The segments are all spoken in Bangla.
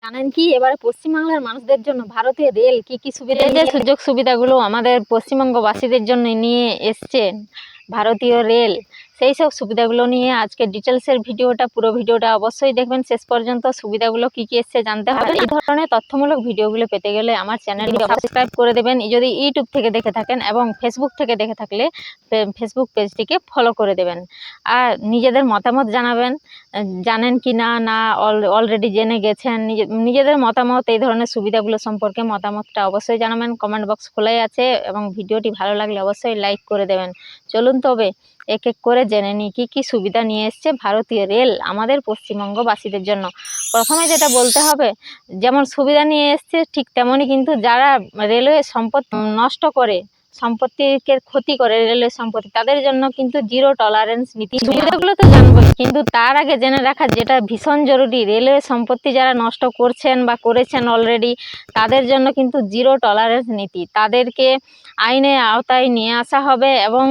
জানেন কি এবারে পশ্চিমবাংলার মানুষদের জন্য ভারতীয় রেল কি কি সুবিধা, যে সুযোগ সুবিধাগুলো আমাদের পশ্চিমবঙ্গবাসীদের জন্য নিয়ে এসছেন ভারতীয় রেল, সেই সব সুবিধাগুলো নিয়ে আজকে ডিটেলসের ভিডিওটা, পুরো ভিডিওটা অবশ্যই দেখবেন শেষ পর্যন্ত। সুবিধাগুলো কি কি এসছে জানতে হবে। এই ধরনের তথ্যমূলক ভিডিওগুলো পেতে গেলে আমার চ্যানেলটি সাবস্ক্রাইব করে দেবেন যদি ইউটিউব থেকে দেখে থাকেন, এবং ফেসবুক থেকে দেখে থাকলে ফেসবুক পেজটিকে ফলো করে দেবেন। আর নিজেদের মতামত জানাবেন, জানেন কি না না অলরেডি জেনে গেছেন, নিজেদের মতামত এই ধরনের সুবিধাগুলো সম্পর্কে মতামতটা অবশ্যই জানাবেন। কমেন্ট বক্স খোলাই আছে, এবং ভিডিওটি ভালো লাগলে অবশ্যই লাইক করে দেবেন। চলুন তবে এক এক করে জেনে নিই কী কী সুবিধা নিয়ে এসছে ভারতীয় রেল আমাদের পশ্চিমবঙ্গবাসীদের জন্য। প্রথমে যেটা বলতে হবে, যেমন সুবিধা নিয়ে এসছে ঠিক তেমনই কিন্তু যারা রেলওয়ে সম্পদ নষ্ট করে, সম্পত্তিকে ক্ষতি করে রেলওয়ে সম্পত্তি, তাদের জন্য কিন্তু জিরো টলারেন্স নীতি। সুবিধাগুলো তো জানবো, কিন্তু তার আগে জেনে রাখা যেটা ভীষণ জরুরি, রেলওয়ে সম্পত্তি যারা নষ্ট করছেন বা করেছেন অলরেডি, তাদের জন্য কিন্তু জিরো টলারেন্স নীতি। তাদেরকে আইনের আওতায় নিয়ে আসা হবে, এবং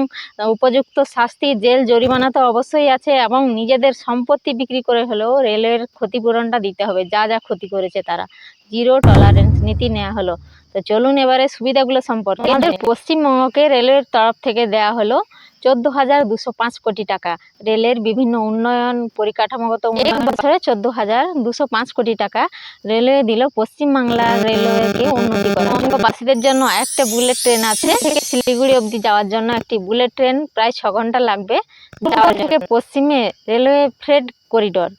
উপযুক্ত শাস্তি, জেল, জরিমানা তো অবশ্যই আছে, এবং নিজেদের সম্পত্তি বিক্রি করে হলেও রেলের ক্ষতিপূরণটা দিতে হবে যা যা ক্ষতি করেছে তারা। জিরো টলারেন্স নীতি নেওয়া হলো। তো চলুন এবারে সুবিধাগুলো সম্পর্কে। আমাদের পশ্চিমবঙ্গকে রেলের তরফ থেকে দেয়া হলো 14,205 কোটি টাকা। রেলের বিভিন্ন উন্নয়ন, পরিকাঠামোগত উন্নয়ন, বছরে 14,205 কোটি টাকা রেলওয়ে দিল পশ্চিমবাংলা রেলওয়েকে উন্নতি করা। পশ্চিমবঙ্গবাসীদের জন্য একটা বুলেট ট্রেন আছে, থেকে শিলিগুড়ি অবধি যাওয়ার জন্য একটি বুলেট ট্রেন প্রায় 6 ঘন্টা লাগবে। যাওয়ার থেকে পশ্চিমে রেলওয়ে ফ্রেড করিডর,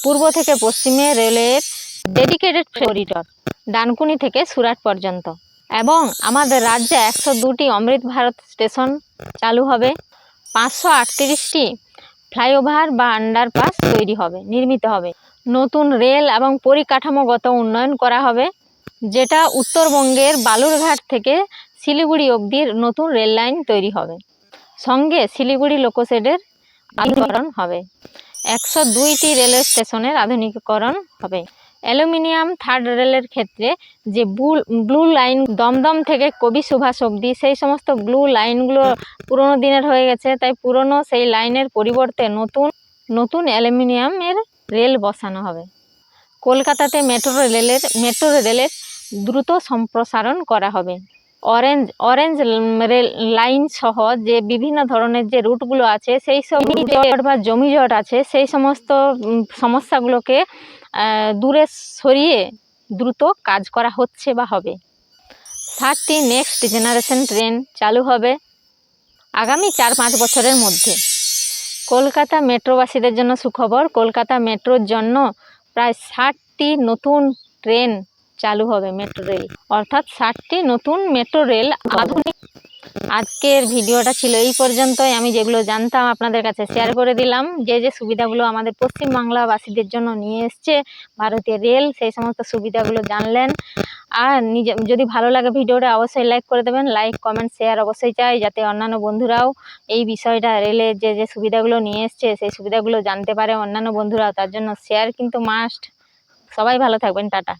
পূর্ব থেকে পশ্চিমে রেলওয়ের ডেডিকেটেড করিডর, ডানকুনি থেকে সুরাট পর্যন্ত। এবং আমাদের রাজ্যে 102টি অমৃত ভারত স্টেশন চালু হবে, 538টি ফ্লাইওভার বা আন্ডারপাস তৈরি হবে, নির্মিত হবে। নতুন রেল এবং পরিকাঠামোগত উন্নয়ন করা হবে, যেটা উত্তরবঙ্গের বালুরঘাট থেকে শিলিগুড়ি অবধি নতুন রেল লাইন তৈরি হবে। সঙ্গে শিলিগুড়ি লোকোশেডের আধুনিকীকরণ হবে। 102টি রেলওয়ে স্টেশনের আধুনিকীকরণ হবে। অ্যালুমিনিয়াম থার্ড রেলের ক্ষেত্রে যে ব্লু লাইন দমদম থেকে কবি সুভাষ অবধি, সেই সমস্ত ব্লু লাইনগুলো পুরনো দিনের হয়ে গেছে, তাই পুরনো সেই লাইনের পরিবর্তে নতুন অ্যালুমিনিয়ামের রেল বসানো হবে। কলকাতাতে মেট্রো রেলের দ্রুত সম্প্রসারণ করা হবে। অরেঞ্জ রেল লাইন সহ যে বিভিন্ন ধরনের যে রুটগুলো আছে, সেই সব রুট বা জমিজট আছে, সেই সমস্ত সমস্যাগুলোকে দূরে সরিয়ে দ্রুত কাজ করা হচ্ছে বা হবে। 7টি নেক্সট জেনারেশন ট্রেন চালু হবে আগামী 4-5 বছরের মধ্যে। কলকাতা মেট্রোবাসীদের জন্য সুখবর, কলকাতা মেট্রোর জন্য প্রায় 60টি নতুন ট্রেন চালু হবে, মেট্রো রেল, অর্থাৎ 60টি নতুন মেট্রো রেল আধুনিক। আজকের ভিডিওটা ছিল এই পর্যন্তই। আমি যেগুলো জানতাম আপনাদের কাছে শেয়ার করে দিলাম, যে সুবিধাগুলো আমাদের পশ্চিমবাংলাবাসীদের জন্য নিয়ে এসছে ভারতীয় রেল, সেই সমস্ত সুবিধাগুলো জানলেন। আর যদি ভালো লাগে ভিডিওটা অবশ্যই লাইক করে দেবেন। লাইক, কমেন্ট, শেয়ার অবশ্যই চাই, যাতে অন্যান্য বন্ধুরাও এই বিষয়টা, রেলের যে সুবিধাগুলো নিয়ে এসছে সেই সুবিধাগুলো জানতে পারে অন্যান্য বন্ধুরাও। তার জন্য শেয়ার কিন্তু মাস্ট। সবাই ভালো থাকবেন, টাটা।